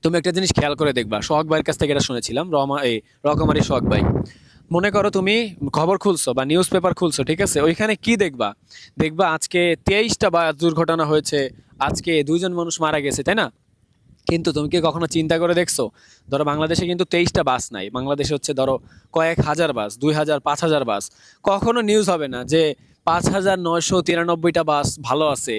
তুমি একটা জিনিস খেয়াল করে দেখবা, সোহাগ ভাইয়ের কাছ থেকে এটা শুনেছিলাম, রকমারি সোহাগ ভাই। মনে করো তুমি খবর খুলছো বা নিউজ পেপার খুলছো, ঠিক আছে, ওইখানে কি দেখবা? দেখবা আজকে 23টা বাস দুর্ঘটনা হয়েছে, আজকে 2জন মানুষ মারা গেছে, তাই না? কিন্তু তুমি কি কখনো চিন্তা করে দেখছো, ধরো বাংলাদেশে কিন্তু 23টা বাস নাই, বাংলাদেশে হচ্ছে ধরো কয়েক হাজার বাস, 2,000 5,000 বাস। কখনো নিউজ হবে না যে 5,993টা বাস ভালো আছে,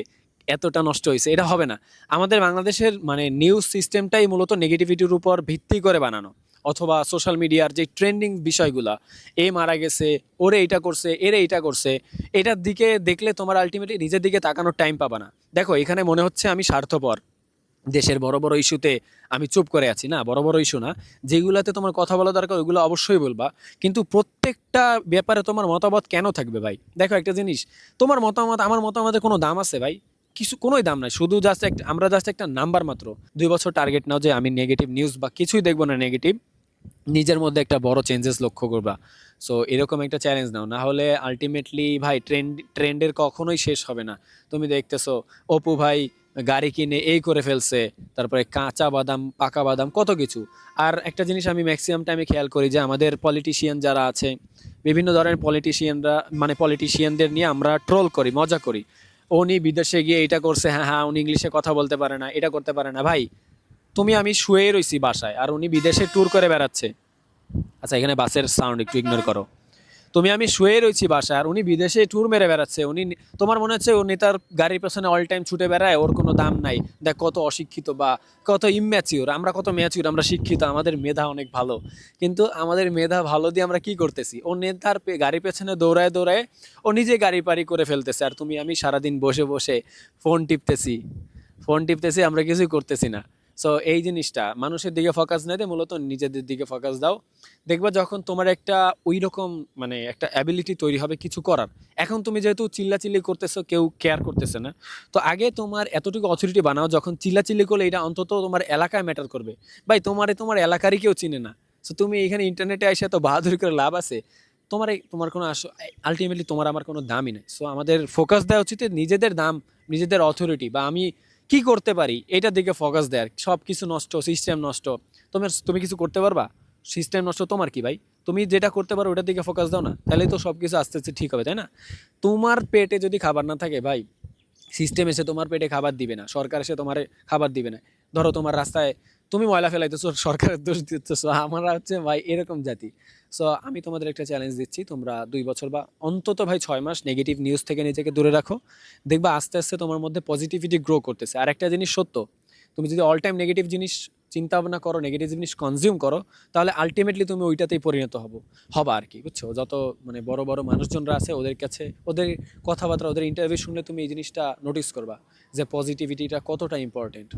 এতটা নষ্ট হয়েছে, এটা হবে না। আমাদের বাংলাদেশের মানে নিউজ সিস্টেমটাই মূলত নেগেটিভিটির উপর ভিত্তি করে বানানো, অথবা সোশ্যাল মিডিয়ার যে ট্রেন্ডিং বিষয়গুলা, এ মারা গেছে, ওরে এইটা করছে, এরে এইটা করছে, এটার দিকে দেখলে তোমার আলটিমেটলি নিজের দিকে তাকানোর টাইম পাবা না। দেখো এখানে মনে হচ্ছে আমি স্বার্থপর, দেশের বড় বড় ইস্যুতে আমি চুপ করে আছি, না, বড় বড় ইস্যু না, যেগুলাতে তোমার কথা বলা দরকার ওইগুলো অবশ্যই বলবা। কিন্তু প্রত্যেকটা ব্যাপারে তোমার মতামত কেন থাকবে ভাই? দেখো একটা জিনিস, তোমার মতামত আমার মতামতের কোনো দাম আছে ভাই? কিছু কোনোই দাম নাই, শুধু জাস্ট একটা, আমরা জাস্ট একটা নাম্বার মাত্র। 2 বছর টার্গেট নাও যে আমি নেগেটিভ নিউজ বা কিছুই দেখবো না নেগেটিভ, নিজের মধ্যে একটা বড় চেঞ্জেস লক্ষ্য করবা। সো এরকম একটা চ্যালেঞ্জ নাও, না হলে আলটিমেটলি ভাই ট্রেন্ডের কখনোই শেষ হবে না। তুমি দেখতেছো অপু ভাই গাড়ি কিনে এই করে ফেলছে, তারপরে কাঁচা বাদাম পাকা বাদাম কত কিছু। আর একটা জিনিস আমি ম্যাক্সিমাম টাইমে খেয়াল করি যে আমাদের পলিটিশিয়ান যারা আছে, বিভিন্ন ধরনের পলিটিশিয়ানরা, মানে পলিটিশিয়ানদের নিয়ে আমরা ট্রোল করি, মজা করি। উনি বিদেশে গিয়ে এটা করছে, হ্যাঁ হ্যাঁ, উনি ইংলিশে কথা বলতে পারে না, এটা করতে পারে না। ভাই তুমি আমি শুয়ে রইছি বাসায় আর উনি বিদেশে ট্যুর করে বেড়াচ্ছে। আচ্ছা এখানে বাসের সাউন্ড একটু ইগনোর করো। তুমি আমি শুয়ে রয়েছি বাসায় আর উনি বিদেশে ট্যুর মেরে বেড়াচ্ছে, তোমার মনে হচ্ছে উনি তার গাড়ির পেছনে অল টাইম ছুটে বেড়ায়, ওর কোনো দাম নাই। দেখ কত অশিক্ষিত বা কত ইম্যাচিওর, আমরা কত ম্যাচিওর, আমরা শিক্ষিত, আমাদের মেধা অনেক ভালো। কিন্তু আমাদের মেধা ভালো দিয়ে আমরা কি করতেছি, ও নেতার গাড়ির পেছনে দৌড়ায় দৌড়ায় ও নিজে গাড়ি পারি করে ফেলতেছে, আর তুমি আমি সারাদিন বসে বসে ফোন টিপতেছি, আমরা কিছুই করতেছি না। সো এই জিনিসটা মানুষের দিকে ফোকাস না দিয়ে মূলত নিজেদের দিকে ফোকাস দাও। দেখবা যখন তোমার একটা ওই রকম মানে একটা অ্যাবিলিটি তৈরি হবে কিছু করার। এখন তুমি যেহেতু চিল্লাচিল্লি করতেছো, কেউ কেয়ার করতেছে না, তো আগে তোমার এতটুকু অথরিটি বানাও যখন চিল্লাচিল্লি করলে এটা অন্তত তোমার এলাকায় ম্যাটার করবে। ভাই তোমার এলাকারই কেউ চিনে না, সো তুমি এখানে ইন্টারনেটে এসে তো বাহাদুরি করে লাভ আছে? তোমার কোনো আলটিমেটলি তোমার আমার কোনো দামই নেই। সো আমাদের ফোকাস দেওয়া উচিত নিজেদের দাম, নিজেদের অথরিটি, বা আমি কি করতে পারি এটার দিকে ফোকাস দেয়। সব কিছু নষ্ট, সিস্টেম নষ্ট, তুমি কিছু করতে পারবা? সিস্টেম নষ্ট, তোমার কি ভাই? তুমি যেটা করতে পারো ওটার দিকে ফোকাস দাও না, তাহলেই তো সব কিছু আস্তে আস্তে ঠিক হবে, তাই না? তোমার পেটে যদি খাবার না থাকে ভাই, সিস্টেম এসে তোমার পেটে খাবার দিবে না, সরকার এসে তোমার খাবার দিবে না। ধরো তোমার রাস্তায় তুমি ময়লা ফেলাইতেছো, সরকারের দোষ দিতেছো, আমরা হচ্ছে ভাই এরকম জাতি। সো আমি তোমাদের একটা চ্যালেঞ্জ দিচ্ছি, তোমরা 2 বছর বা অন্তত ভাই 6 মাস নেগেটিভ নিউজ থেকে নিজেকে দূরে রাখো। দেখবা আস্তে আস্তে তোমার মধ্যে পজিটিভিটি গ্রো করতেছে। আর একটা জিনিস সত্য, তুমি যদি অল টাইম নেগেটিভ জিনিস চিন্তা ভাবনা করো, নেগেটিভ জিনিস কনজিউম করো, তাহলে আলটিমেটলি তুমি ওইটাতেই পরিণত হবা আর কি, বুঝছো? যত মানে বড় বড় মানুষজনরা আছে ওদের কাছে, ওদের কথাবার্তা, ওদের ইন্টারভিউ শুনলে তুমি এই জিনিসটা নোটিস করবা যে পজিটিভিটিটা কতটা ইম্পর্টেন্ট।